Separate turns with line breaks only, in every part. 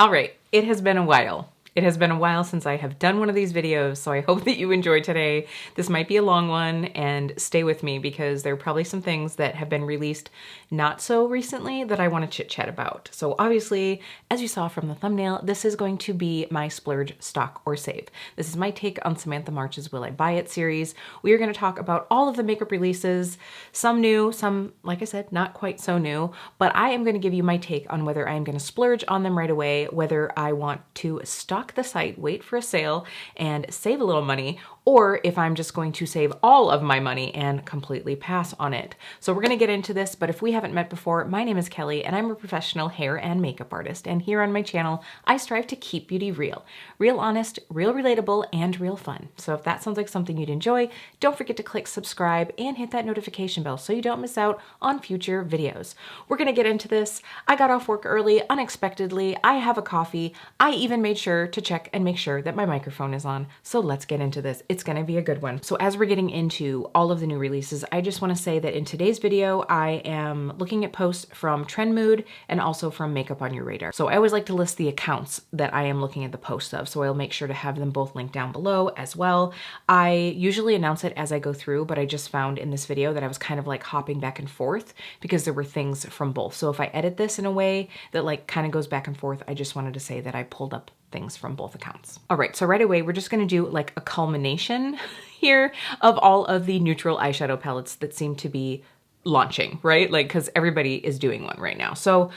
All right, it has been a while. It has been a while since I have done one of these videos, so I hope that you enjoy today. This might be a long one, and stay with me because there are probably some things that have been released not so recently that I want to chit chat about. So obviously, as you saw from the thumbnail, this is going to be my Splurge Stock or Save. This is my take on Samantha March's Will I Buy It series. We are going to talk about all of the makeup releases, some new, some, like I said, not quite so new, but I am going to give you my take on whether I'm going to splurge on them right away, whether I want to stock the site, wait for a sale, and save a little money, or if I'm just going to save all of my money and completely pass on it. So we're going to get into this, but if we haven't met before, my name is Kelly and I'm a professional hair and makeup artist, and here on my channel, I strive to keep beauty real. Real honest, real relatable, and real fun. So if that sounds like something you'd enjoy, don't forget to click subscribe and hit that notification bell so you don't miss out on future videos. We're going to get into this. I got off work early, unexpectedly. I have a coffee. I even made sure to check and make sure that my microphone is on. So let's get into this. It's going to be a good one. So as we're getting into all of the new releases, I just want to say that in today's video, I am looking at posts from Trend Mood and also from Makeup on Your Radar. So I always like to list the accounts that I am looking at the posts of. So I'll make sure to have them both linked down below as well. I usually announce it as I go through, but I just found in this video that I was kind of like hopping back and forth because there were things from both. So if I edit this in a way that like kind of goes back and forth, I just wanted to say that I pulled up things from both accounts. All right, so right away, we're just gonna do like a culmination here of all of the neutral eyeshadow palettes that seem to be launching, right? Like, cause everybody is doing one right now. So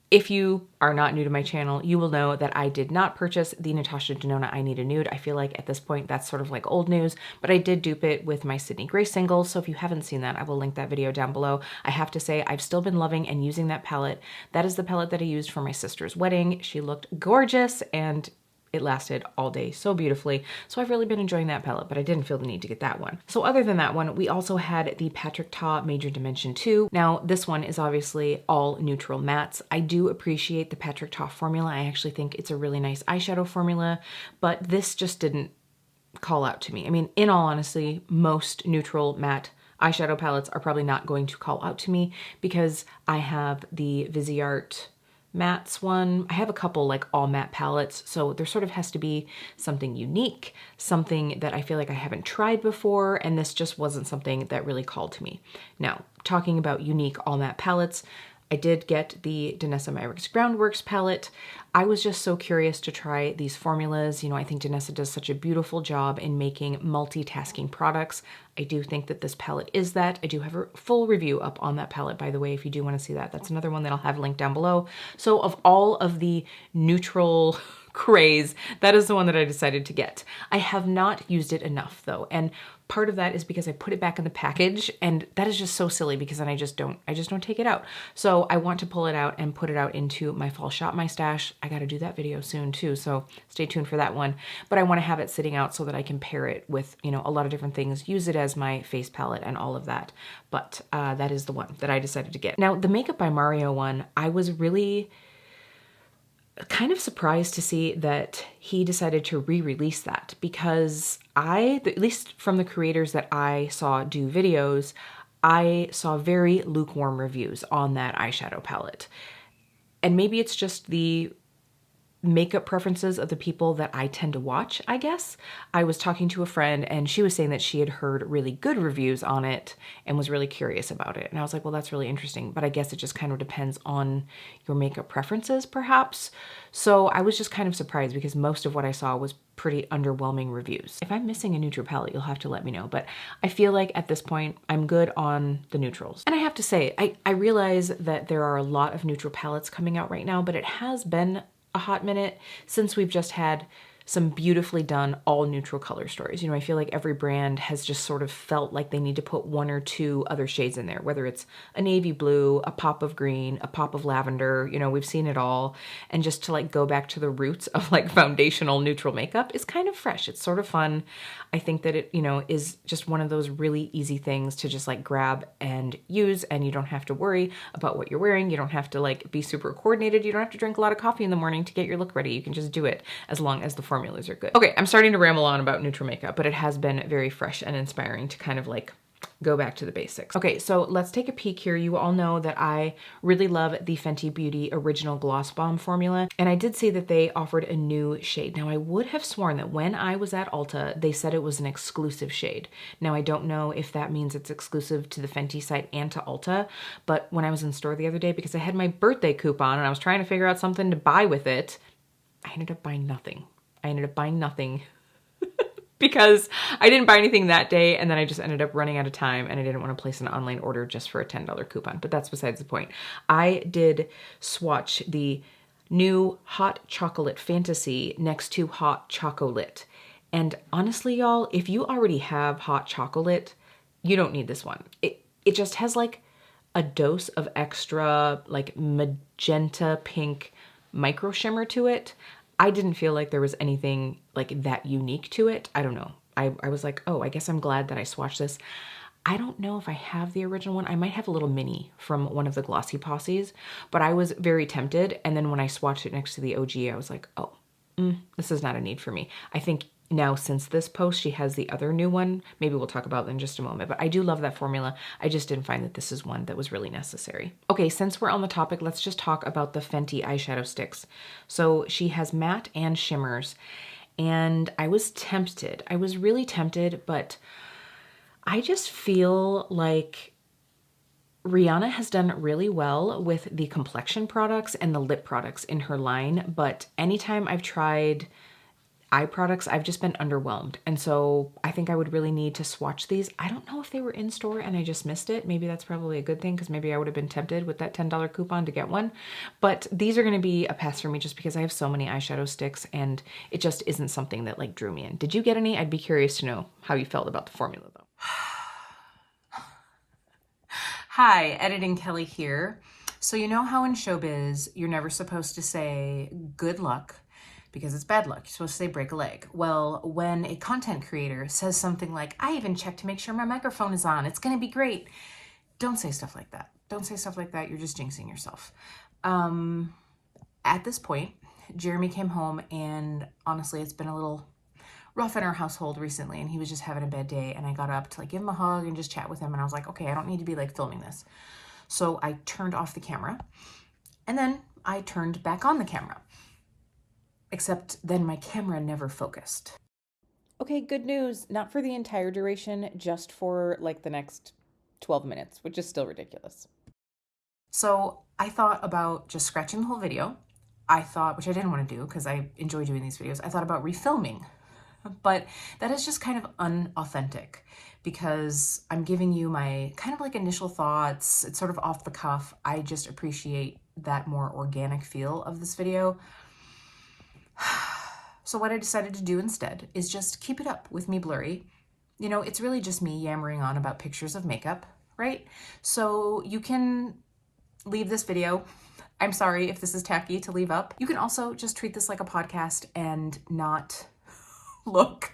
if you are not new to my channel, you will know that I did not purchase the Natasha Denona I Need a Nude. I feel like at this point, that's sort of like old news, but I did dupe it with my Sydney Grace single. So if you haven't seen that, I will link that video down below. I have to say, I've still been loving and using that palette. That is the palette that I used for my sister's wedding. She looked gorgeous and it lasted all day so beautifully. So I've really been enjoying that palette, but I didn't feel the need to get that one. So other than that one, we also had the Patrick Ta Major Dimension 2. Now this one is obviously all neutral mattes. I do appreciate the Patrick Ta formula. I actually think it's a really nice eyeshadow formula, but this just didn't call out to me. I mean, in all honesty, most neutral matte eyeshadow palettes are probably not going to call out to me because I have the Viseart mattes one. I have a couple like all matte palettes, so there sort of has to be something unique, something that I feel like I haven't tried before, and this just wasn't something that really called to me. Now, talking about unique all matte palettes, I did get the Danessa Myricks Groundworks palette. I was just so curious to try these formulas. You know, I think Danessa does such a beautiful job in making multitasking products. I do think that this palette is that. I do have a full review up on that palette, by the way, if you do want to see that. That's another one that I'll have linked down below. So of all of the neutral craze, that is the one that I decided to get. I have not used it enough though, and part of that is because I put it back in the package, and that is just so silly because then I just don't take it out. So I want to pull it out and put it out into my fall shop my stash. I got to do that video soon too, so stay tuned for that one. But I want to have it sitting out so that I can pair it with, you know, a lot of different things, use it as my face palette and all of that. But that is the one that I decided to get. Now the Makeup by Mario one, I was really kind of surprised to see that he decided to re-release that because at least from the creators that I saw do videos, I saw very lukewarm reviews on that eyeshadow palette. And maybe it's just the makeup preferences of the people that I tend to watch, I guess. I was talking to a friend and she was saying that she had heard really good reviews on it and was really curious about it. And I was like, well, that's really interesting, but I guess it just kind of depends on your makeup preferences, perhaps. So I was just kind of surprised because most of what I saw was pretty underwhelming reviews. If I'm missing a neutral palette, you'll have to let me know, but I feel like at this point, I'm good on the neutrals. And I have to say, I realize that there are a lot of neutral palettes coming out right now, but it has been a hot minute since we've just had some beautifully done all neutral color stories. You know, I feel like every brand has just sort of felt like they need to put one or two other shades in there, whether it's a navy blue, a pop of green, a pop of lavender, you know, we've seen it all. And just to like go back to the roots of like foundational neutral makeup is kind of fresh. It's sort of fun. I think that it, you know, is just one of those really easy things to just like grab and use, and you don't have to worry about what you're wearing. You don't have to like be super coordinated. You don't have to drink a lot of coffee in the morning to get your look ready. You can just do it as long as the formulas are good. Okay, I'm starting to ramble on about neutral makeup, but it has been very fresh and inspiring to kind of like go back to the basics. Okay, so let's take a peek here. You all know that I really love the Fenty Beauty Original Gloss Bomb formula, and I did see that they offered a new shade. Now, I would have sworn that when I was at Ulta, they said it was an exclusive shade. Now, I don't know if that means it's exclusive to the Fenty site and to Ulta, but when I was in store the other day, because I had my birthday coupon and I was trying to figure out something to buy with it, I ended up buying nothing. I ended up buying nothing because I didn't buy anything that day, and then I just ended up running out of time, and I didn't want to place an online order just for a $10 coupon, but that's besides the point. I did swatch the new Hot Chocolate Fantasy next to Hot Chocolate. And honestly, y'all, if you already have Hot Chocolate, you don't need this one. It just has like a dose of extra like magenta pink micro shimmer to it. I didn't feel like there was anything like that unique to it. I don't know. I was like, oh, I guess I'm glad that I swatched this. I don't know if I have the original one. I might have a little mini from one of the Glossy Posses, but I was very tempted. And then when I swatched it next to the OG, I was like, oh, this is not a need for me. I think now since this post, she has the other new one. Maybe we'll talk about it in just a moment, but I do love that formula. I just didn't find that this is one that was really necessary. Okay, since we're on the topic, let's just talk about the Fenty eyeshadow sticks. So she has matte and shimmers, and I was tempted. I was really tempted, but I just feel like Rihanna has done really well with the complexion products and the lip products in her line, but anytime I've tried eye products, I've just been underwhelmed. And so I think I would really need to swatch these. I don't know if they were in store and I just missed it. Maybe that's probably a good thing, because maybe I would have been tempted with that $10 coupon to get one. But these are going to be a pass for me just because I have so many eyeshadow sticks and it just isn't something that like drew me in. Did you get any? I'd be curious to know how you felt about the formula though. Hi, Editing Kelly here. So you know how in showbiz, you're never supposed to say good luck because it's bad luck. You're supposed to say break a leg. Well, when a content creator says something like, I even checked to make sure my microphone is on, it's gonna be great. Don't say stuff like that. Don't say stuff like that. You're just jinxing yourself. At this point, Jeremy came home, and honestly, it's been a little rough in our household recently, and he was just having a bad day, and I got up to like give him a hug and just chat with him, and I was like, okay, I don't need to be like filming this. So I turned off the camera, and then I turned back on the camera. Except then my camera never focused. Okay, good news. Not for the entire duration, just for like the next 12 minutes, which is still ridiculous. So I thought about just scratching the whole video. I thought, which I didn't want to do because I enjoy doing these videos, I thought about refilming. But that is just kind of unauthentic because I'm giving you my kind of like initial thoughts. It's sort of off the cuff. I just appreciate that more organic feel of this video. So what I decided to do instead is just keep it up with me blurry. You know, it's really just me yammering on about pictures of makeup, right? So you can leave this video. I'm sorry if this is tacky to leave up. You can also just treat this like a podcast and not look,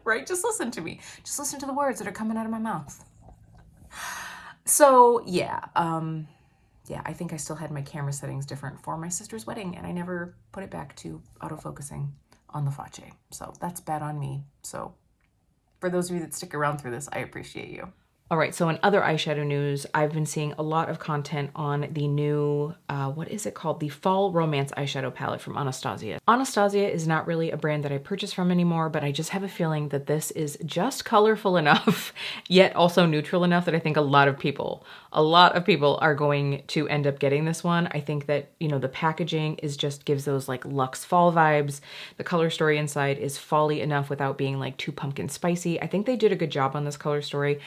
right? Just listen to me. Just listen to the words that are coming out of my mouth. So yeah, I think I still had my camera settings different for my sister's wedding, and I never put it back to autofocusing on the Face. So that's bad on me. So for those of you that stick around through this, I appreciate you. All right, so in other eyeshadow news, I've been seeing a lot of content on the new, what is it called? The Fall Romance eyeshadow palette from Anastasia. Anastasia is not really a brand that I purchase from anymore, but I just have a feeling that this is just colorful enough, yet also neutral enough that I think a lot of people are going to end up getting this one. I think that, you know, the packaging is just gives those like luxe fall vibes. The color story inside is fall-y enough without being like too pumpkin spicy. I think they did a good job on this color story.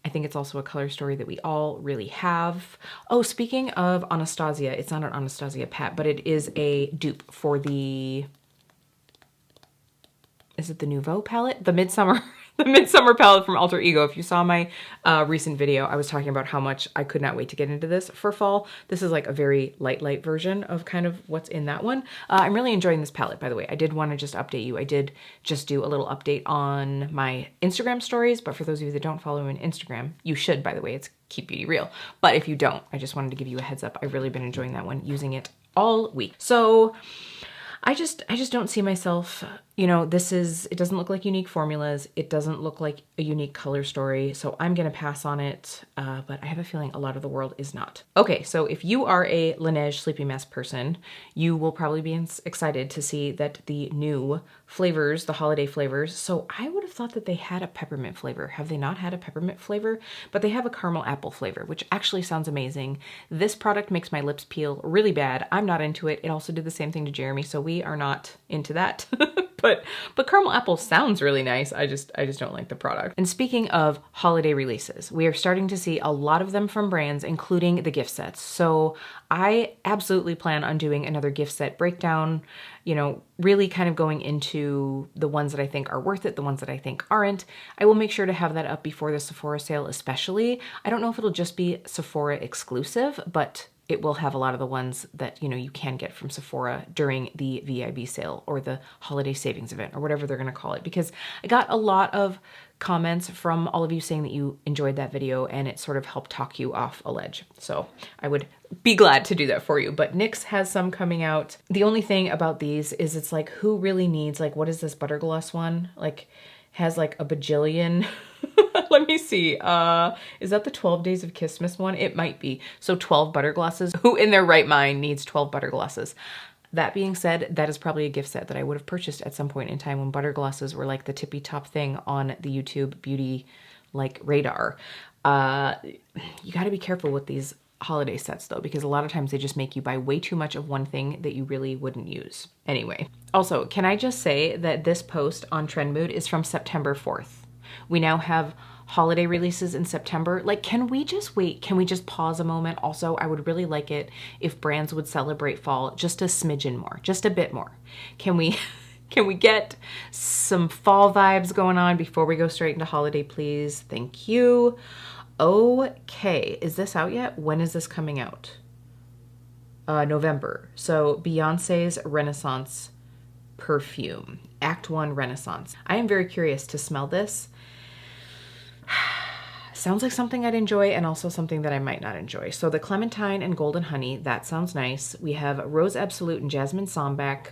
I think it's also a color story that we all really have. Oh, speaking of Anastasia, it's not an Anastasia pat, but it is a dupe for the, is it the Nouveau palette? The Midsummer, the Midsummer palette from Alter Ego. If you saw my recent video, I was talking about how much I could not wait to get into this for fall. This is like a very light version of kind of what's in that one. I'm really enjoying this palette, by the way. I did want to just update you. I did just do a little update on my Instagram stories, but for those of you that don't follow me on Instagram, you should, by the way. It's Keep Beauty Real. But if you don't, I just wanted to give you a heads up. I've really been enjoying that one, using it all week. So I just don't see myself You know, it doesn't look like unique formulas. It doesn't look like a unique color story. So I'm going to pass on it. But I have a feeling a lot of the world is not. Okay, so if you are a Laneige Sleepy Mess person, you will probably be excited to see that the new flavors, the holiday flavors. So I would have thought that they had a peppermint flavor. Have they not had a peppermint flavor? But they have a caramel apple flavor, which actually sounds amazing. This product makes my lips peel really bad. I'm not into it. It also did the same thing to Jeremy, so we are not into that. But caramel apple sounds really nice. I just don't like the product. And speaking of holiday releases, we are starting to see a lot of them from brands, including the gift sets. So I absolutely plan on doing another gift set breakdown, you know, really kind of going into the ones that I think are worth it, the ones that I think aren't. I will make sure to have that up before the Sephora sale especially. I don't know if it'll just be Sephora exclusive, but it will have a lot of the ones that, you know, you can get from Sephora during the VIB sale or the holiday savings event or whatever they're going to call it, because I got a lot of comments from all of you saying that you enjoyed that video and it sort of helped talk you off a ledge. So I would be glad to do that for you. But NYX has some coming out. The only thing about these is it's like, who really needs, like, what is this Buttergloss one? Like, has like a bajillion. Let me see. Is that the 12 Days of Christmas one? It might be. So 12 butter glosses. Who in their right mind needs 12 butter glosses? That being said, that is probably a gift set that I would have purchased at some point in time when butter glosses were like the tippy top thing on the YouTube beauty like radar. You got to be careful with these holiday sets though, because a lot of times they just make you buy way too much of one thing that you really wouldn't use. Anyway, also, can I just say that this post on Trend Mood is from September 4th. We now have holiday releases in September. Like, can we just wait? Can we just pause a moment? Also, I would really like it if brands would celebrate fall just a smidgen more, just a bit more. Can we get some fall vibes going on before we go straight into holiday, please? Thank you. Okay, is this out yet? When is this coming out? November. So Beyonce's Renaissance perfume, Act 1 Renaissance. I am very curious to smell this. Sounds like something I'd enjoy and also something that I might not enjoy. So the Clementine and Golden Honey, that sounds nice. We have Rose Absolute and Jasmine Sambac.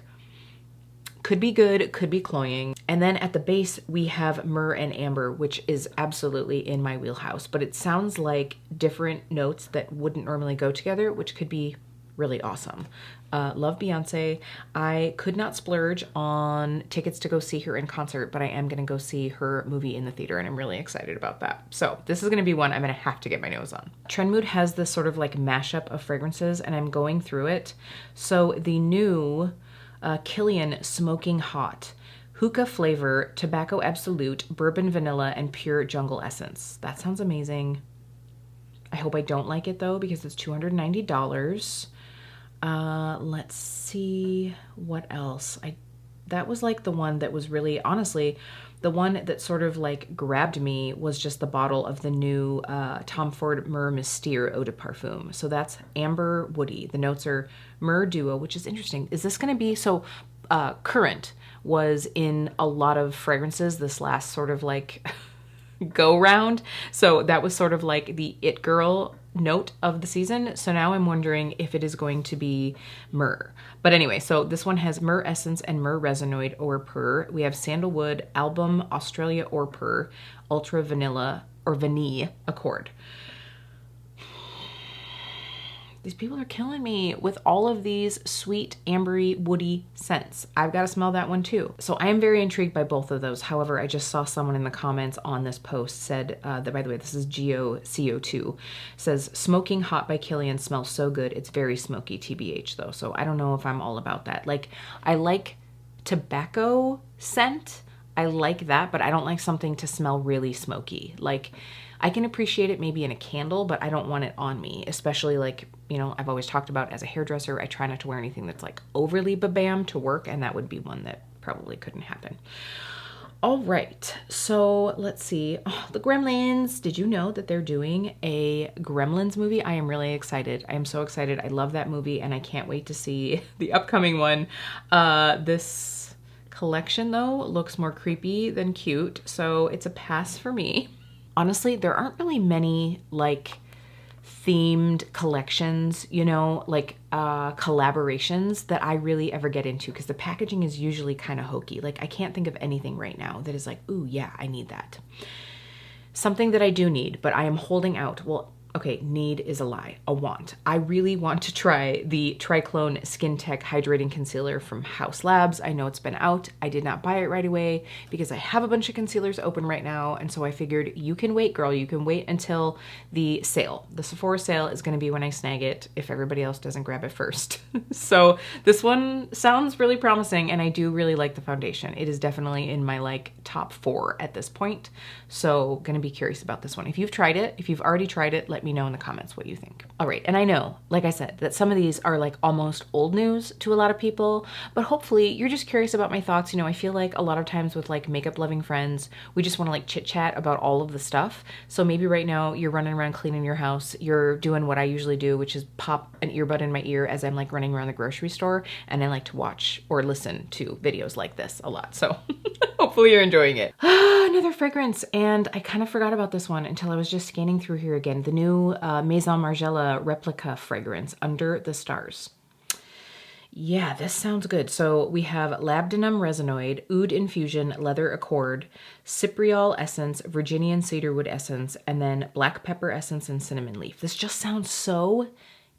Could be good, could be cloying. And then at the base, we have Myrrh and Amber, which is absolutely in my wheelhouse, but it sounds like different notes that wouldn't normally go together, which could be really awesome. Love Beyonce. I could not splurge on tickets to go see her in concert, but I am gonna go see her movie in the theater and I'm really excited about that. So this is gonna be one I'm gonna have to get my nose on. Trend Mood has this sort of like mashup of fragrances and I'm going through it. So the new Killian Smoking Hot, hookah flavor, tobacco absolute, bourbon vanilla, and pure jungle essence. That sounds amazing. I hope I don't like it though, because it's $290. Let's see what else. That was like the one that was really, honestly, the one that sort of like grabbed me was just the bottle of the new Tom Ford Myrrh Mystere Eau de Parfum. So that's Amber Woody. The notes are Myrrh Duo, which is interesting. Is this going to be, so Current was in a lot of fragrances this last sort of like go round. So that was sort of like the it girl note of the season. So now I'm wondering if it is going to be myrrh. But anyway, so this one has myrrh essence and myrrh resinoid or pur. We have sandalwood, album, Australia or pur, ultra vanilla or vanille accord. These people are killing me with all of these sweet, ambery, woody scents. I've got to smell that one too. So I am very intrigued by both of those. However, I just saw someone in the comments on this post said, that by the way, this is GeoCO2, says, smoking hot by Killian smells so good. It's very smoky TBH though. So I don't know if I'm all about that. Like, I like tobacco scent. I like that, but I don't like something to smell really smoky. Like, I can appreciate it maybe in a candle, but I don't want it on me, especially like, you know, I've always talked about as a hairdresser, I try not to wear anything that's like overly babam to work, and that would be one that probably couldn't happen. All right, so let's see. Oh, the Gremlins. Did you know that they're doing a Gremlins movie? I am really excited. I am so excited. I love that movie, and I can't wait to see the upcoming one. This collection, though, looks more creepy than cute, so it's a pass for me. Honestly, there aren't really many like themed collections, you know, like collaborations that I really ever get into, because the packaging is usually kind of hokey. Like I can't think of anything right now that is like, ooh, yeah, I need that. Something that I do need, but I am holding out. Well, okay, need is a lie, a want. I really want to try the Triclone Skin Tech Hydrating Concealer from Haus Labs. I know it's been out. I did not buy it right away because I have a bunch of concealers open right now. And so I figured you can wait, girl. You can wait until the sale. The Sephora sale is going to be when I snag it if everybody else doesn't grab it first. So this one sounds really promising, and I do really like the foundation. It is definitely in my like top 4 at this point. So gonna be curious about this one. If you've tried it, if you've already tried it, let me know in the comments what you think. All right, and I know, like I said, that some of these are like almost old news to a lot of people, but hopefully you're just curious about my thoughts. You know, I feel like a lot of times with like makeup loving friends, we just wanna like chit chat about all of the stuff. So maybe right now you're running around cleaning your house, you're doing what I usually do, which is pop an earbud in my ear as I'm like running around the grocery store, and I like to watch or listen to videos like this a lot. So hopefully you're enjoying it. Another fragrance, and I kind of forgot about this one until I was just scanning through here again. The new Maison Margiela replica fragrance, Under the Stars. Yeah, this sounds good. So we have Labdanum Resinoid, Oud Infusion, Leather Accord, Cypriol Essence, Virginian Cedarwood Essence, and then Black Pepper Essence and Cinnamon Leaf. This just sounds so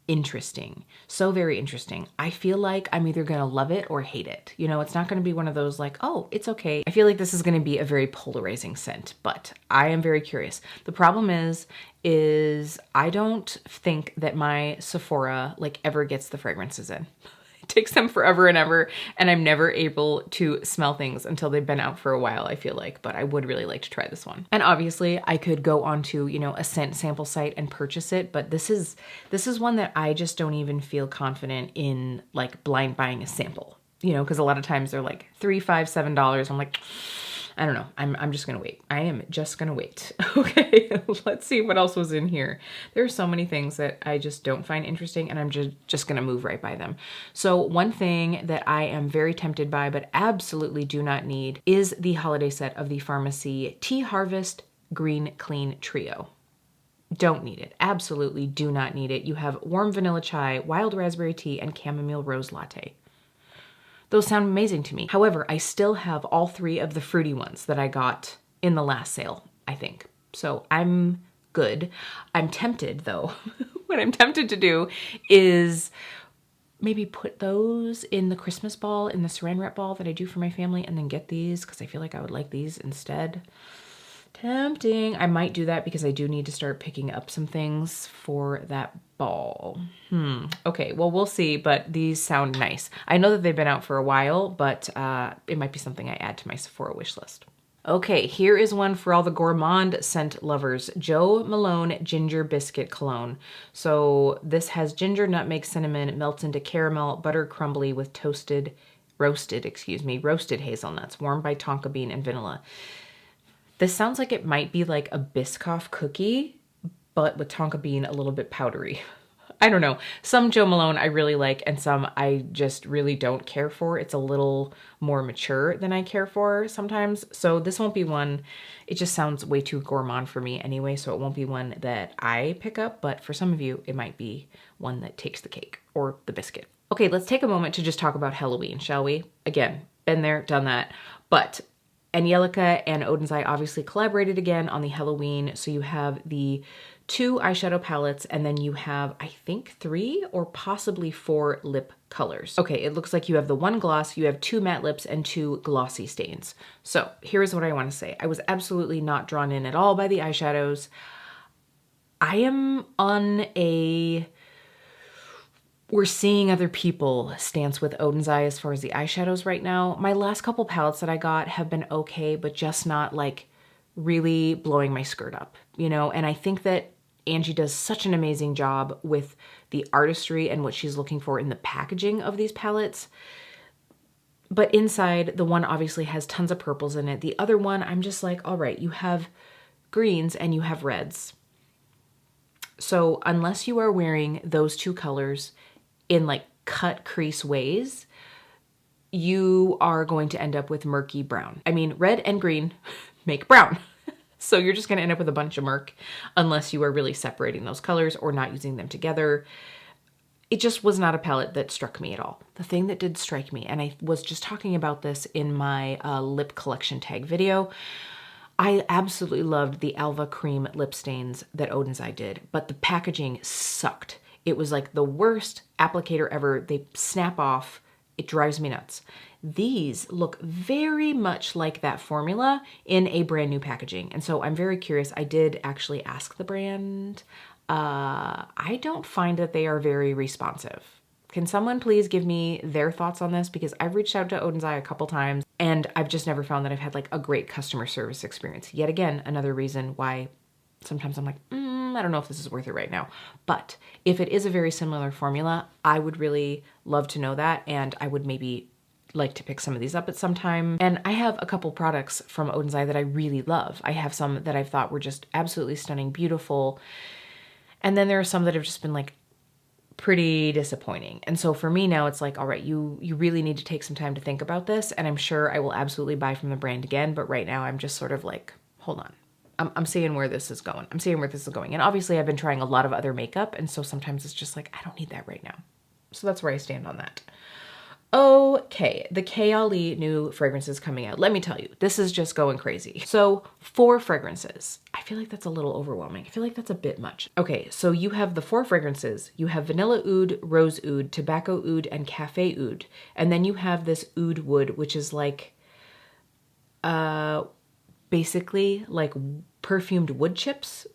interesting. So very interesting. I feel like I'm either gonna love it or hate it. You know, it's not gonna be one of those like, oh, it's okay. I feel like this is gonna be a very polarizing scent, but I am very curious. The problem is I don't think that my Sephora like ever gets the fragrances in. Takes them forever and ever, and I'm never able to smell things until they've been out for a while, I feel like, but I would really like to try this one. And obviously I could go onto, you know, a scent sample site and purchase it, but this is one that I just don't even feel confident in like blind buying a sample, you know, because a lot of times they're like $3, $5, $7. I'm like, I don't know. I'm just gonna wait. I am just gonna wait. Okay, let's see what else was in here. There are so many things that I just don't find interesting, and I'm just gonna move right by them. So one thing that I am very tempted by, but absolutely do not need, is the holiday set of the Pharmacy Tea Harvest Green Clean Trio. Don't need it. Absolutely do not need it. You have warm vanilla chai, wild raspberry tea, and chamomile rose latte. Those sound amazing to me. However, I still have all 3 of the fruity ones that I got in the last sale, I think. So I'm good. I'm tempted though. What I'm tempted to do is maybe put those in the Christmas ball, in the saran wrap ball that I do for my family, and then get these because I feel like I would like these instead. Tempting. I might do that because I do need to start picking up some things for that ball. Okay, well, we'll see, but these sound nice. I know that they've been out for a while, but it might be something I add to my Sephora wish list. Okay, here is one for all the gourmand scent lovers. Jo Malone Ginger Biscuit Cologne. So this has ginger, nutmeg, cinnamon, melts into caramel, butter crumbly with roasted hazelnuts, warmed by tonka bean and vanilla. This sounds like it might be like a Biscoff cookie, but with tonka bean a little bit powdery. I don't know. Some Jo Malone I really like, and some I just really don't care for. It's a little more mature than I care for sometimes. So this won't be one, it just sounds way too gourmand for me anyway, so it won't be one that I pick up, but for some of you, it might be one that takes the cake or the biscuit. Okay, let's take a moment to just talk about Halloween, shall we? Again, been there, done that, but Angelica and Oden's Eye obviously collaborated again on the Halloween. So you have the 2 eyeshadow palettes, and then you have, I think, 3 or possibly 4 lip colors. Okay, it looks like you have the 1 gloss, you have 2 matte lips, and 2 glossy stains. So here's what I want to say. I was absolutely not drawn in at all by the eyeshadows. I am on a we're seeing other people stance with Oden's Eye as far as the eyeshadows right now. My last couple palettes that I got have been okay, but just not like really blowing my skirt up, you know? And I think that Angie does such an amazing job with the artistry and what she's looking for in the packaging of these palettes. But inside, the one obviously has tons of purples in it. The other one, I'm just like, all right, you have greens and you have reds. So unless you are wearing those 2 colors in like cut crease ways, you are going to end up with murky brown. I mean, red and green make brown. So you're just gonna end up with a bunch of murk unless you are really separating those colors or not using them together. It just was not a palette that struck me at all. The thing that did strike me, and I was just talking about this in my lip collection tag video, I absolutely loved the Alva Cream lip stains that Oden's Eye did, but the packaging sucked. It was like the worst applicator ever. They snap off. It drives me nuts. These look very much like that formula in a brand new packaging. And so I'm very curious. I did actually ask the brand. I don't find that they are very responsive. Can someone please give me their thoughts on this? Because I've reached out to Oden's Eye a couple times and I've just never found that I've had like a great customer service experience. Yet again, another reason why sometimes I'm like, I don't know if this is worth it right now. But if it is a very similar formula, I would really love to know that. And I would maybe like to pick some of these up at some time. And I have a couple products from Oden's Eye that I really love. I have some that I've thought were just absolutely stunning, beautiful. And then there are some that have just been like pretty disappointing. And so for me now, it's like, all right, you really need to take some time to think about this. And I'm sure I will absolutely buy from the brand again. But right now I'm just sort of like, hold on. I'm seeing where this is going. I'm seeing where this is going. And obviously I've been trying a lot of other makeup. And so sometimes it's just like, I don't need that right now. So that's where I stand on that. Okay, the Kayali new fragrances coming out. Let me tell you, this is just going crazy. So 4 fragrances. I feel like that's a little overwhelming. I feel like that's a bit much. Okay, so you have the 4 fragrances. You have vanilla oud, rose oud, tobacco oud, and cafe oud. And then you have this oud wood, which is like, basically like perfumed wood chips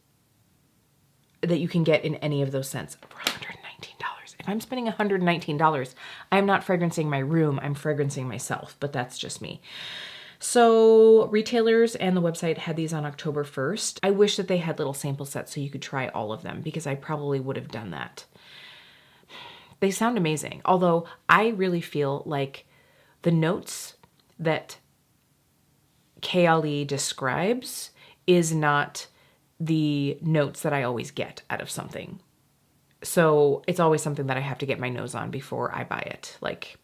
that you can get in any of those scents for $119. If I'm spending $119, I'm not fragrancing my room, I'm fragrancing myself, but that's just me. So retailers and the website had these on October 1st. I wish that they had little sample sets so you could try all of them because I probably would have done that. They sound amazing, although I really feel like the notes that Kayali describes is not the notes that I always get out of something. So it's always something that I have to get my nose on before I buy it. Like,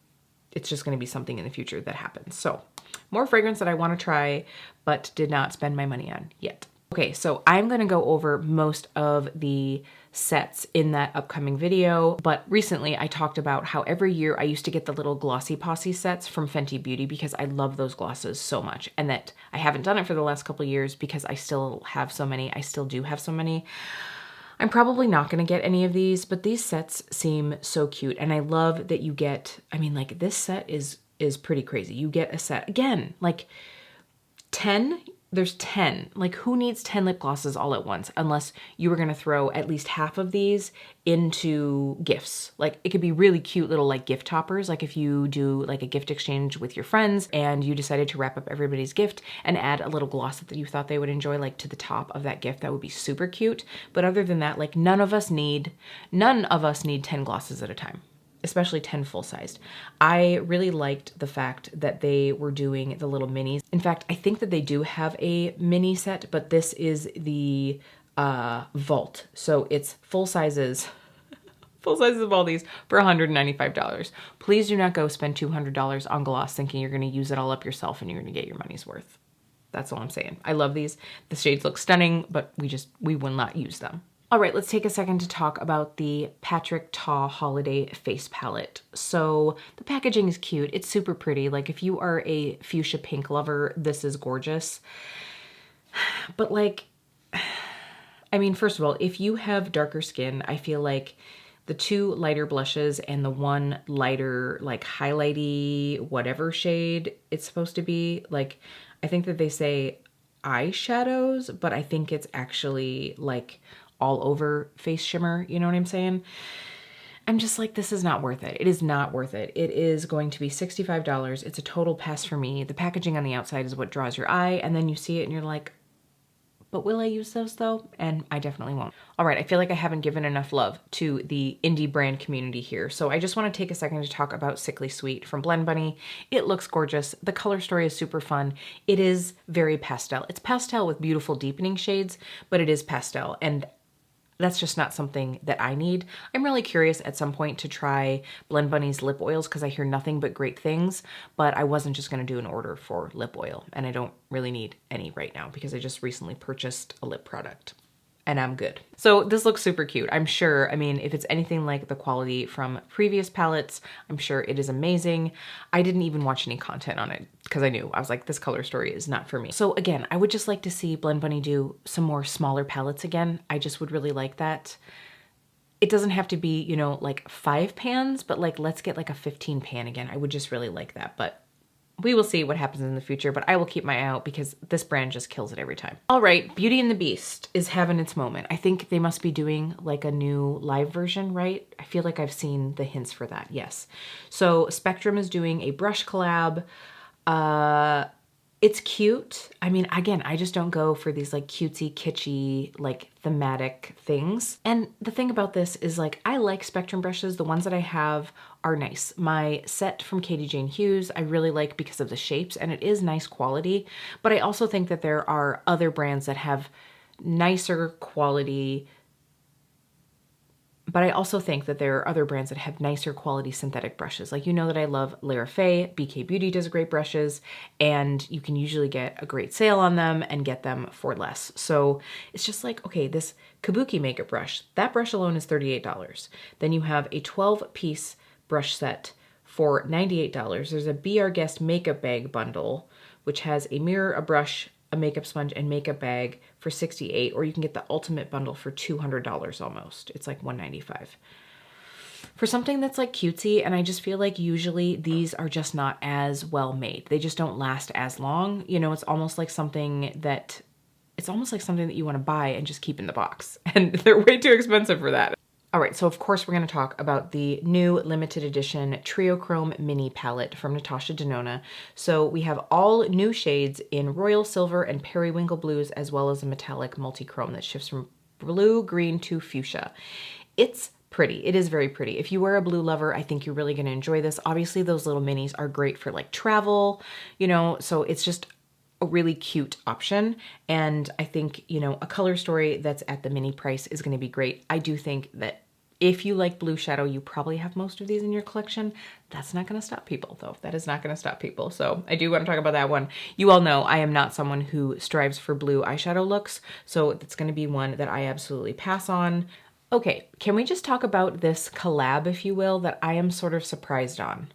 it's just going to be something in the future that happens. So more fragrance that I want to try, but did not spend my money on yet. Okay, so I'm going to go over most of the sets in that upcoming video, but recently I talked about how every year I used to get the little Glossy Posse sets from Fenty Beauty because I love those glosses so much, and that I haven't done it for the last couple of years because I still have so many. I still do have so many. I'm probably not going to get any of these, but these sets seem so cute. And I love that you get, I mean, like this set is pretty crazy. You get a set, again, like 10, there's 10. Like who needs 10 lip glosses all at once unless you were going to throw at least half of these into gifts. Like it could be really cute little like gift toppers. Like if you do like a gift exchange with your friends and you decided to wrap up everybody's gift and add a little gloss that you thought they would enjoy like to the top of that gift, that would be super cute. But other than that, like none of us need 10 glosses at a time, especially 10 full-sized. I really liked the fact that they were doing the little minis. In fact, I think that they do have a mini set, but this is the vault. So it's full sizes of all these for $195. Please do not go spend $200 on gloss thinking you're going to use it all up yourself and you're going to get your money's worth. That's all I'm saying. I love these. The shades look stunning, but we will not use them. All right, let's take a second to talk about the Patrick Ta Holiday Face Palette. So the packaging is cute. It's super pretty. Like if you are a fuchsia pink lover, this is gorgeous. But like, I mean, first of all, if you have darker skin, I feel like the 2 lighter blushes and the 1 lighter, like highlighty, whatever shade it's supposed to be, like, I think that they say eyeshadows, but I think it's actually like all over face shimmer, you know what I'm saying? I'm just like, this is not worth it. It is not worth it. It is going to be $65. It's a total pass for me. The packaging on the outside is what draws your eye, and then you see it and you're like, but will I use those though? And I definitely won't. All right, I feel like I haven't given enough love to the indie brand community here. So I just want to take a second to talk about Sickly Sweet from Blend Bunny. It looks gorgeous. The color story is super fun. It is very pastel. It's pastel with beautiful deepening shades, but it is pastel. And that's just not something that I need. I'm really curious at some point to try Blend Bunny's lip oils because I hear nothing but great things, but I wasn't just going to do an order for lip oil, and I don't really need any right now because I just recently purchased a lip product and I'm good. So this looks super cute. I'm sure, I mean, if it's anything like the quality from previous palettes, I'm sure it is amazing. I didn't even watch any content on it because I knew, I was like, this color story is not for me. So again, I would just like to see Blend Bunny do some more smaller palettes again. I just would really like that. It doesn't have to be, you know, like 5 pans, but like, let's get like a 15 pan again. I would just really like that, but we will see what happens in the future, but I will keep my eye out because this brand just kills it every time. All right, Beauty and the Beast is having its moment. I think they must be doing like a new live version, right? I feel like I've seen the hints for that, yes. So Spectrum is doing a brush collab. It's cute. I mean, again, I just don't go for these like cutesy, kitschy, like thematic things. And the thing about this is like, I like Spectrum brushes. The ones that I have are nice. My set from Katie Jane Hughes, I really like because of the shapes and it is nice quality. But I also think that there are other brands that have nicer quality. But I also think that there are other brands that have nicer quality synthetic brushes. Like, you know that I love Lara Faye, BK Beauty does great brushes, and you can usually get a great sale on them and get them for less. So it's just like, okay, this Kabuki makeup brush, that brush alone is $38. Then you have a 12-piece brush set for $98. There's a Be Our Guest makeup bag bundle, which has a mirror, a brush, a makeup sponge, and makeup bag for $68, or you can get the ultimate bundle for $200 almost. It's like $195. For something that's like cutesy, and I just feel like usually these are just not as well made. They just don't last as long. You know, it's almost like something that you want to buy and just keep in the box. And they're way too expensive for that. All right, so of course we're going to talk about the new limited edition Triclone Mini Palette from Natasha Denona. So we have all new shades in Royal Silver and Periwinkle Blues, as well as a metallic multi-chrome that shifts from blue, green to fuchsia. It's pretty. It is very pretty. If you are a blue lover, I think you're really going to enjoy this. Obviously, those little minis are great for like travel, you know, so it's just a really cute option. And I think, you know, a color story that's at the mini price is going to be great. I do think that if you like blue shadow, you probably have most of these in your collection. That's not going to stop people though. That is not going to stop people. So I do want to talk about that one. You all know I am not someone who strives for blue eyeshadow looks. So it's going to be one that I absolutely pass on. Okay, can we just talk about this collab, if you will, that I am sort of surprised on?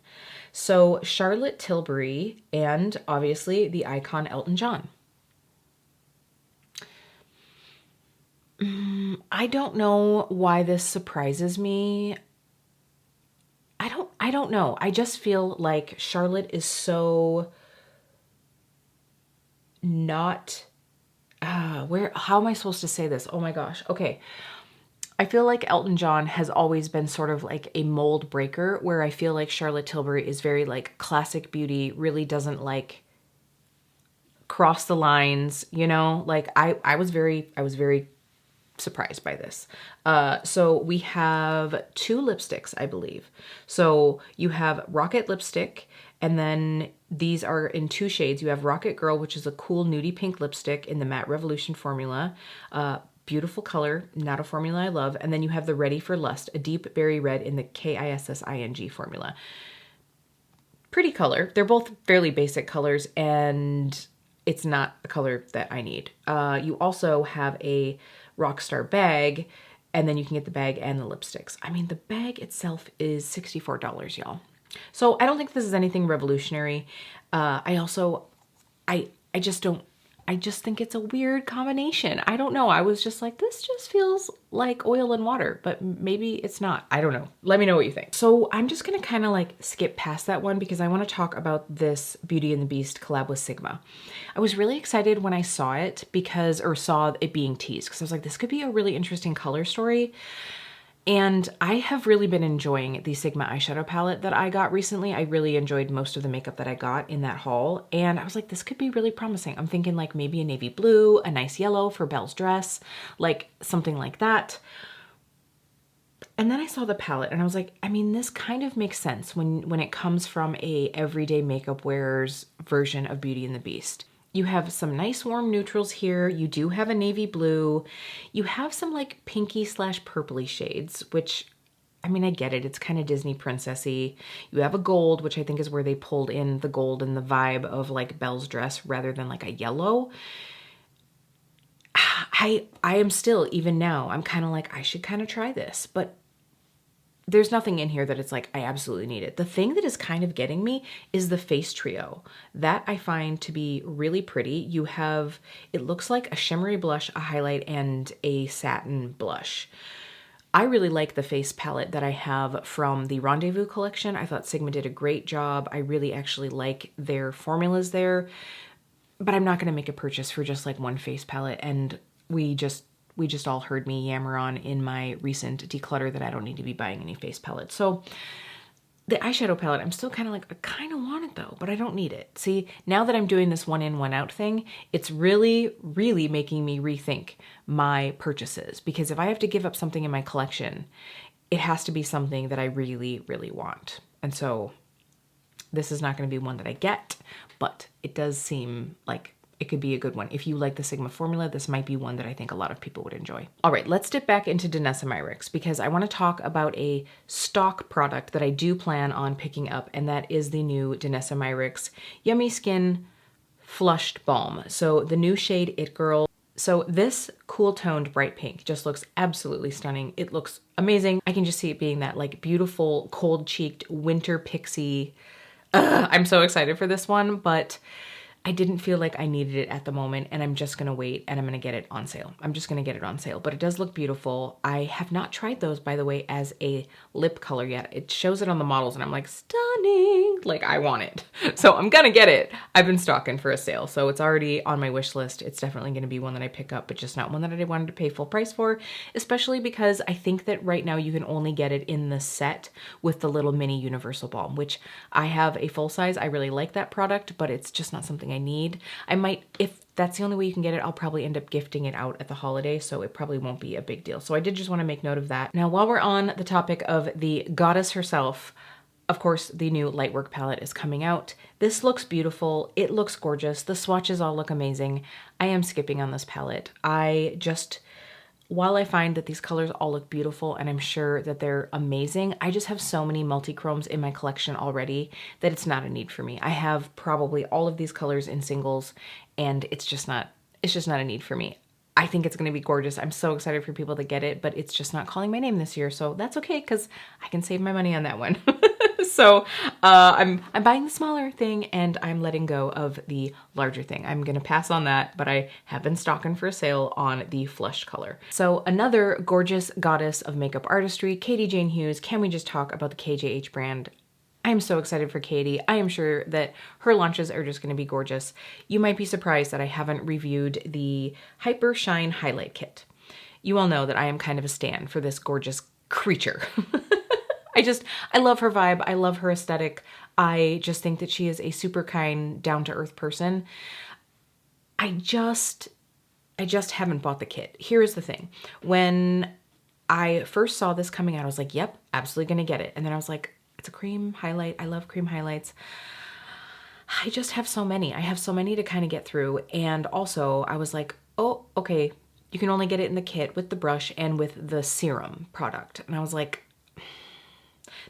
So Charlotte Tilbury and obviously the icon Elton John. I don't know why this surprises me. I don't know. I just feel like Charlotte is so not, how am I supposed to say this? Oh my gosh. Okay. I feel like Elton John has always been sort of like a mold breaker, where I feel like Charlotte Tilbury is very like classic beauty, really doesn't like cross the lines, you know? Like I was very surprised by this. So we have 2 lipsticks, I believe. So you have Rocket Lipstick, and then these are in 2 shades. You have Rocket Girl, which is a cool nudie pink lipstick in the Matte Revolution formula. Beautiful color, not a formula I love. And then you have the Ready for Lust, a deep berry red in the KISSING formula. Pretty color. They're both fairly basic colors, and it's not a color that I need. You also have a Rockstar bag, and then you can get the bag and the lipsticks. I mean, the bag itself is $64, y'all. So I don't think this is anything revolutionary. I just think it's a weird combination. I don't know. I was just like, this just feels like oil and water, but maybe it's not. I don't know. Let me know what you think. So I'm just going to kind of like skip past that one because I want to talk about this Beauty and the Beast collab with Sigma. I was really excited when I saw it or saw it being teased, because I was like, this could be a really interesting color story. And I have really been enjoying the Sigma eyeshadow palette that I got recently. I really enjoyed most of the makeup that I got in that haul. And I was like, this could be really promising. I'm thinking like maybe a navy blue, a nice yellow for Belle's dress, like something like that. And then I saw the palette and I was like, I mean, this kind of makes sense when it comes from a everyday makeup wearer's version of Beauty and the Beast. You have some nice warm neutrals here. You do have a navy blue. You have some like pinky slash purpley shades, which, I mean, I get it. It's kind of Disney princessy. You have a gold, which I think is where they pulled in the gold and the vibe of like Belle's dress rather than like a yellow. I am still, even now, I'm kind of like, I should kind of try this, but there's nothing in here that it's like, I absolutely need it. The thing that is kind of getting me is the face trio. That I find to be really pretty. You have, it looks like a shimmery blush, a highlight, and a satin blush. I really like the face palette that I have from the Rendezvous collection. I thought Sigma did a great job. I really actually like their formulas there, but I'm not going to make a purchase for just like one face palette. And we just all heard me yammer on in my recent declutter that I don't need to be buying any face palettes. So the eyeshadow palette, I'm still kind of like, I kind of want it though, but I don't need it. See, now that I'm doing this one in, one out thing, it's really, really making me rethink my purchases, because if I have to give up something in my collection, it has to be something that I really, really want. And so this is not going to be one that I get, but it does seem like it could be a good one. If you like the Sigma formula, this might be one that I think a lot of people would enjoy. All right, let's dip back into Danessa Myricks, because I want to talk about a Stalk product that I do plan on picking up, and that is the new Danessa Myricks Yummy Skin Flushed Balm. So the new shade It Girl. So this cool toned bright pink just looks absolutely stunning. It looks amazing. I can just see it being that like beautiful cold cheeked winter pixie. I'm so excited for this one, but I didn't feel like I needed it at the moment, and I'm just gonna wait and I'm gonna get it on sale. I'm just gonna get it on sale, but it does look beautiful. I have not tried those, by the way, as a lip color yet. It shows it on the models and I'm like, stunning, like I want it. So I'm gonna get it. I've been stalking for a sale, so it's already on my wish list. It's definitely gonna be one that I pick up, but just not one that I wanted to pay full price for, especially because I think that right now you can only get it in the set with the little mini universal balm, which I have a full size. I really like that product, but it's just not something I need. I might, if that's the only way you can get it, I'll probably end up gifting it out at the holiday, so it probably won't be a big deal. So I did just want to make note of that. Now, while we're on the topic of the goddess herself, of course, the new Lightwork palette is coming out. This looks beautiful. It looks gorgeous. The swatches all look amazing. I am skipping on this palette. While I find that these colors all look beautiful and I'm sure that they're amazing, I just have so many multi-chromes in my collection already that it's not a need for me. I have probably all of these colors in singles, and it's just not a need for me. I think it's going to be gorgeous. I'm so excited for people to get it, but it's just not calling my name this year, so that's okay because I can save my money on that one. So I'm buying the smaller thing and I'm letting go of the larger thing. I'm gonna pass on that, but I have been stalking for a sale on the flushed color. So another gorgeous goddess of makeup artistry, Katie Jane Hughes. Can we just talk about the KJH brand? I am so excited for Katie. I am sure that her launches are just gonna be gorgeous. You might be surprised that I haven't reviewed the Hyper Shine Highlight Kit. You all know that I am kind of a stan for this gorgeous creature. I love her vibe. I love her aesthetic. I just think that she is a super kind, down-to-earth person. I just haven't bought the kit. Here is the thing. When I first saw this coming out, I was like, yep, absolutely gonna get it. And then I was like, it's a cream highlight. I love cream highlights. I just have so many. I have so many to kind of get through. And also I was like, oh, okay, you can only get it in the kit with the brush and with the serum product. And I was like,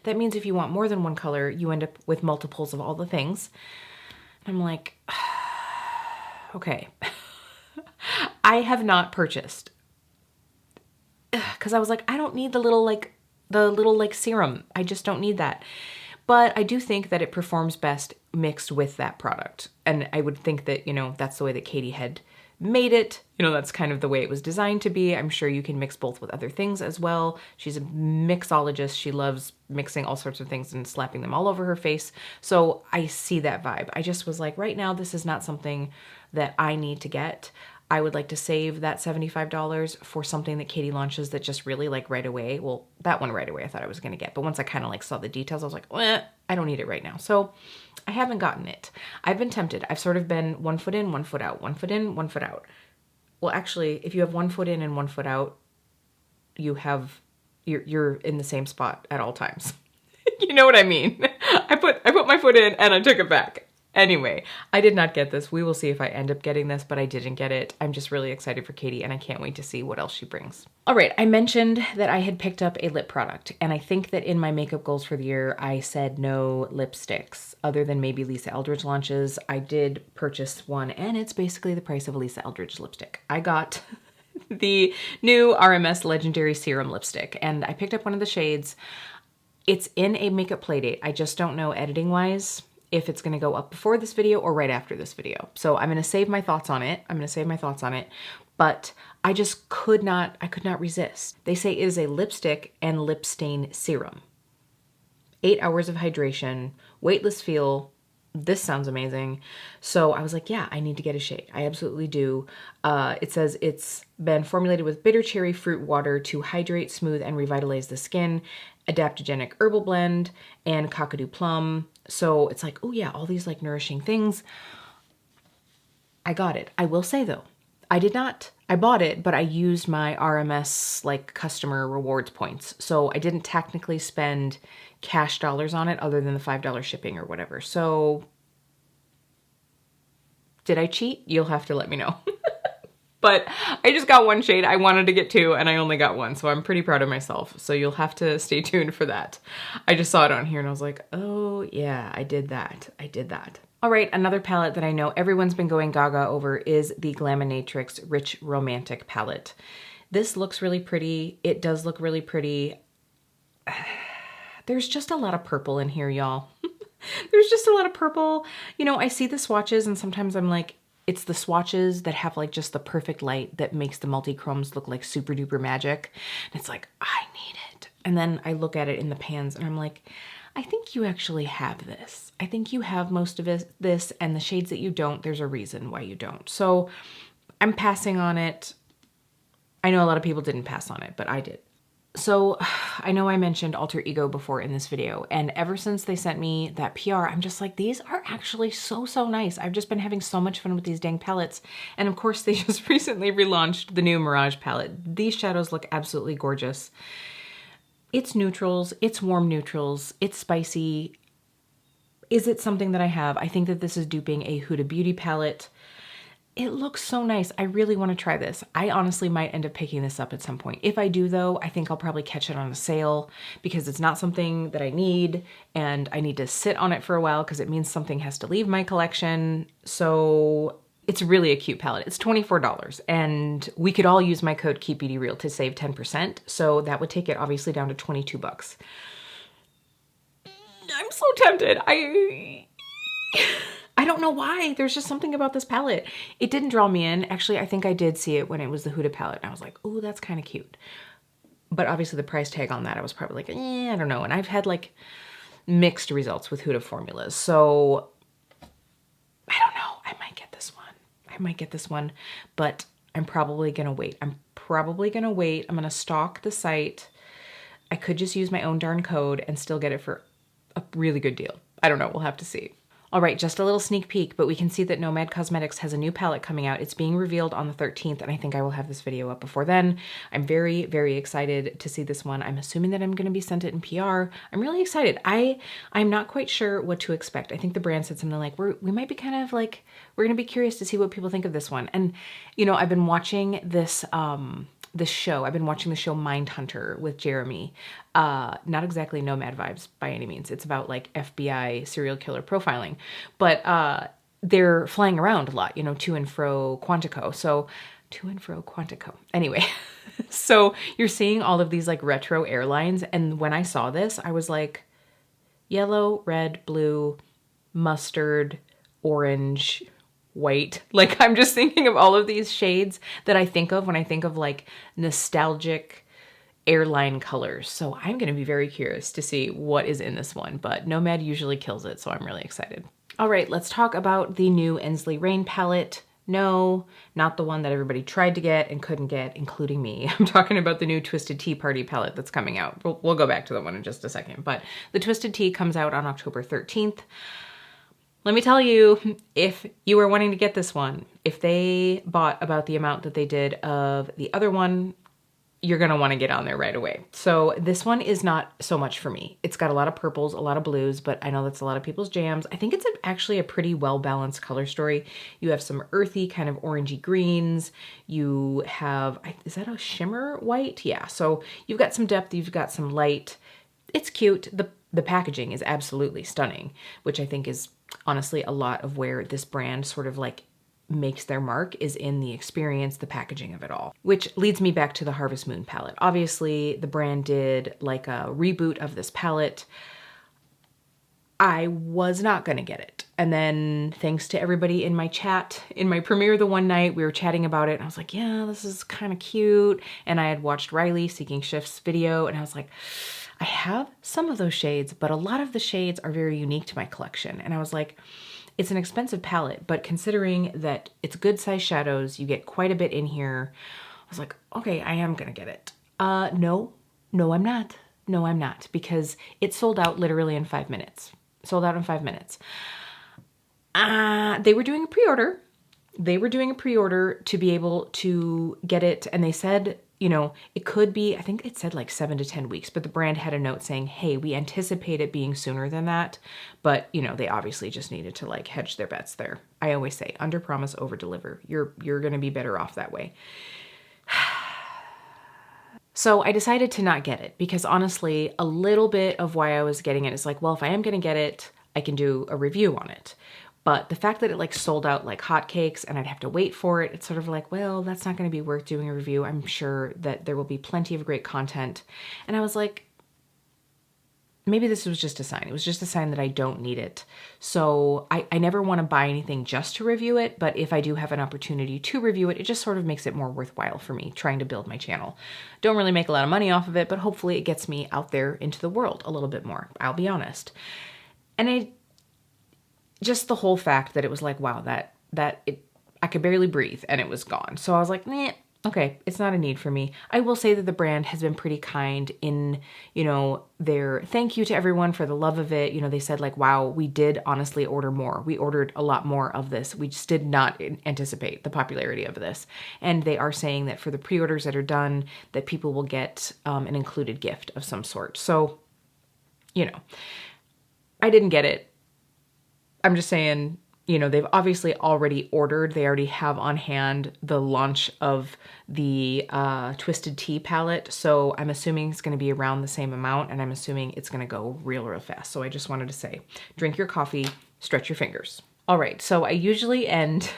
that means if you want more than one color, you end up with multiples of all the things. And I'm like, okay. I have not purchased, because I was like, I don't need the little serum. I just don't need that. But I do think that it performs best mixed with that product. And I would think that, you know, that's the way that Katie had made it. You know, that's kind of the way it was designed to be. I'm sure you can mix both with other things as well. She's a mixologist. She loves mixing all sorts of things and slapping them all over her face. So I see that vibe. I just was like, right now, this is not something that I need to get. I would like to save that $75 for something that Katie launches that just really like right away. Well, that one right away I thought I was going to get. But once I kind of like saw the details, I was like, I don't need it right now. So I haven't gotten it. I've been tempted. I've sort of been 1 foot in, 1 foot out, 1 foot in, 1 foot out. Well, actually, if you have 1 foot in and 1 foot out, you're in the same spot at all times. You know what I mean? I put my foot in and I took it back. Anyway, I did not get this. We will see if I end up getting this, but I didn't get it. I'm just really excited for Katie, and I can't wait to see what else she brings. All right, I mentioned that I had picked up a lip product, and I think that in my makeup goals for the year, I said no lipsticks, other than maybe Lisa Eldridge launches. I did purchase one, and it's basically the price of a Lisa Eldridge lipstick. I got the new RMS Legendary Serum Lipstick, and I picked up one of the shades. It's in a makeup playdate. I just don't know editing-wise if it's gonna go up before this video or right after this video. So I'm gonna save my thoughts on it. But I just could not resist. They say it is a lipstick and lip stain serum. 8 hours of hydration, weightless feel. This sounds amazing. So I was like, yeah, I need to get a shade. I absolutely do. It says it's been formulated with bitter cherry fruit water to hydrate, smooth, and revitalize the skin, adaptogenic herbal blend, and cockadoo plum. So it's like, oh yeah, all these like nourishing things. I got it. I will say though, I bought it, but I used my RMS like customer rewards points. So I didn't technically spend cash dollars on it other than the $5 shipping or whatever. So did I cheat? You'll have to let me know. But I just got one shade. I wanted to get two and I only got one. So I'm pretty proud of myself. So you'll have to stay tuned for that. I just saw it on here and I was like, oh yeah, I did that. All right, another palette that I know everyone's been going gaga over is the Glaminatrix Rich Romantic palette. This looks really pretty. It does look really pretty. There's just a lot of purple in here, y'all. There's just a lot of purple. You know, I see the swatches and sometimes I'm like, it's the swatches that have like just the perfect light that makes the multi-chromes look like super duper magic. And it's like, I need it. And then I look at it in the pans and I'm like, I think you actually have this. I think you have most of this, and the shades that you don't, there's a reason why you don't. So I'm passing on it. I know a lot of people didn't pass on it, but I did. So I know I mentioned Alter Ego before in this video, and ever since they sent me that PR, I'm just like, these are actually so nice. I've just been having so much fun with these dang palettes. And of course, they just recently relaunched the new Mirage palette. These shadows look absolutely gorgeous. It's neutrals, it's warm neutrals, it's spicy. Is it something that I have? I think that this is duping a Huda Beauty palette. It looks so nice. I really want to try this. I honestly might end up picking this up at some point. If I do though, I think I'll probably catch it on a sale because it's not something that I need and I need to sit on it for a while because it means something has to leave my collection. So it's really a cute palette. It's $24 and we could all use my code KeepBeautyReal to save 10%. So that would take it obviously down to 22 bucks. I'm so tempted. I don't know why. There's just something about this palette. It didn't draw me in. Actually, I think I did see it when it was the Huda palette. And I was like, oh, that's kind of cute. But obviously the price tag on that, I was probably like, I don't know. And I've had like mixed results with Huda formulas. So I don't know. I might get this one, but I'm probably going to wait. I'm going to stalk the site. I could just use my own darn code and still get it for a really good deal. I don't know. We'll have to see. All right, just a little sneak peek, but we can see that Nomad Cosmetics has a new palette coming out. It's being revealed on the 13th, and I think I will have this video up before then. I'm very, very excited to see this one. I'm assuming that I'm going to be sent it in PR. I'm really excited. I'm not quite sure what to expect. I think the brand said something like, we might be kind of like, we're going to be curious to see what people think of this one. And, you know, I've been watching this show. I've been watching the show Mindhunter with Jeremy. Not exactly Nomad vibes by any means. It's about like FBI serial killer profiling, but they're flying around a lot, you know, to and fro Quantico. Anyway, so you're seeing all of these like retro airlines. And when I saw this, I was like, yellow, red, blue, mustard, orange, white. Like I'm just thinking of all of these shades that I think of when I think of like nostalgic airline colors. So I'm going to be very curious to see what is in this one, but Nomad usually kills it. So I'm really excited. All right, let's talk about the new Ensley Rain palette. No, not the one that everybody tried to get and couldn't get, including me. I'm talking about the new Twisted Tea Party palette that's coming out. We'll go back to that one in just a second, but the Twisted Tea comes out on October 13th. Let me tell you, if you are wanting to get this one, if they bought about the amount that they did of the other one, you're gonna wanna get on there right away. So this one is not so much for me. It's got a lot of purples, a lot of blues, but I know that's a lot of people's jams. I think it's actually a pretty well-balanced color story. You have some earthy kind of orangey greens. You have, is that a shimmer white? Yeah, so you've got some depth, you've got some light. It's cute. The packaging is absolutely stunning, which I think is honestly a lot of where this brand sort of like makes their mark is in the experience, the packaging of it all. Which leads me back to the Harvest Moon palette. Obviously, the brand did like a reboot of this palette. I was not gonna get it. And then thanks to everybody in my chat, in my premiere the one night, we were chatting about it and I was like, yeah, this is kind of cute. And I had watched Riley Seeking Shift's video and I was like, I have some of those shades, but a lot of the shades are very unique to my collection. And I was like, it's an expensive palette, but considering that it's good size shadows, you get quite a bit in here. I was like, okay, I am gonna get it. No, I'm not. No, I'm not, because it sold out literally in 5 minutes. Sold out in 5 minutes. They were doing a pre-order. They were doing a pre-order to be able to get it. And they said, you know, it could be, I think it said like 7 to 10 weeks, but the brand had a note saying, hey, we anticipate it being sooner than that. But, you know, they obviously just needed to like hedge their bets there. I always say under promise, over deliver. You're going to be better off that way. So I decided to not get it because honestly, a little bit of why I was getting it is like, well, if I am going to get it, I can do a review on it. But the fact that it like sold out like hotcakes and I'd have to wait for it, it's sort of like, well, that's not going to be worth doing a review. I'm sure that there will be plenty of great content. And I was like, maybe this was just a sign. It was just a sign that I don't need it. So I never want to buy anything just to review it. But if I do have an opportunity to review it, it just sort of makes it more worthwhile for me trying to build my channel. Don't really make a lot of money off of it, but hopefully it gets me out there into the world a little bit more. I'll be honest. And just the whole fact that it was like, wow, I could barely breathe and it was gone. So I was like, nah, okay, it's not a need for me. I will say that the brand has been pretty kind in, you know, their thank you to everyone for the love of it. You know, they said like, wow, we did honestly order more. We ordered a lot more of this. We just did not anticipate the popularity of this. And they are saying that for the pre-orders that are done, that people will get an included gift of some sort. So, you know, I didn't get it. I'm just saying, you know, they've obviously already ordered. They already have on hand the launch of the Twisted Tea palette. So I'm assuming it's going to be around the same amount and I'm assuming it's going to go real fast. So I just wanted to say, drink your coffee, stretch your fingers. All right. So I usually end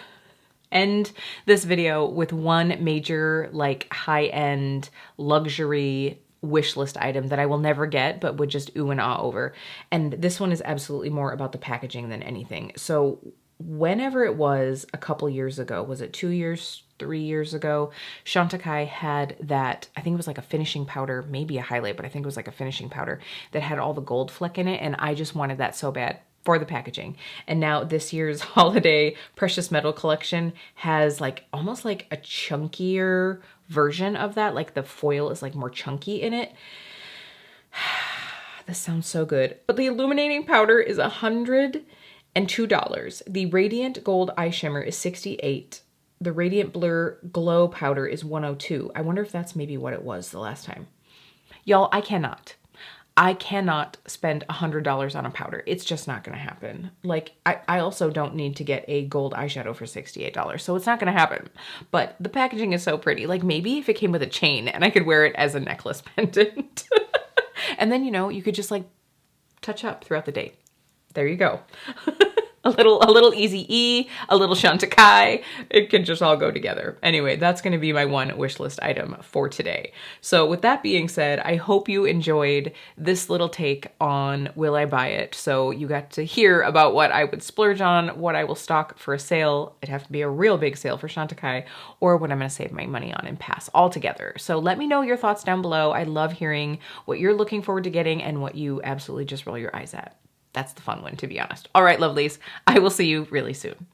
this video with one major like high-end luxury wish list item that I will never get, but would just ooh and ah over. And this one is absolutely more about the packaging than anything. So whenever it was a couple years ago, was it 2 years, 3 years ago, Chantecaille had that, I think it was like a finishing powder, maybe a highlight, but I think it was like a finishing powder that had all the gold fleck in it. And I just wanted that so bad for the packaging. And now this year's holiday precious metal collection has like almost like a chunkier version of that. Like the foil is like more chunky in it. This sounds so good. But the illuminating powder is $102. The Radiant Gold Eye Shimmer is $68. The Radiant Blur Glow Powder is $102. I wonder if that's maybe what it was the last time. Y'all, I cannot spend $100 on a powder. It's just not gonna happen. Like, I also don't need to get a gold eyeshadow for $68, so it's not gonna happen. But the packaging is so pretty. Like, maybe if it came with a chain and I could wear it as a necklace pendant. And then, you know, you could just like touch up throughout the day. There you go. A little Easy E, a little Chantecaille. It can just all go together. Anyway, that's going to be my one wish list item for today. So with that being said, I hope you enjoyed this little take on Will I Buy It? So you got to hear about what I would splurge on, what I will stock for a sale. It'd have to be a real big sale for Chantecaille, or what I'm going to save my money on and pass altogether. So let me know your thoughts down below. I love hearing what you're looking forward to getting and what you absolutely just roll your eyes at. That's the fun one, to be honest. All right, lovelies, I will see you really soon.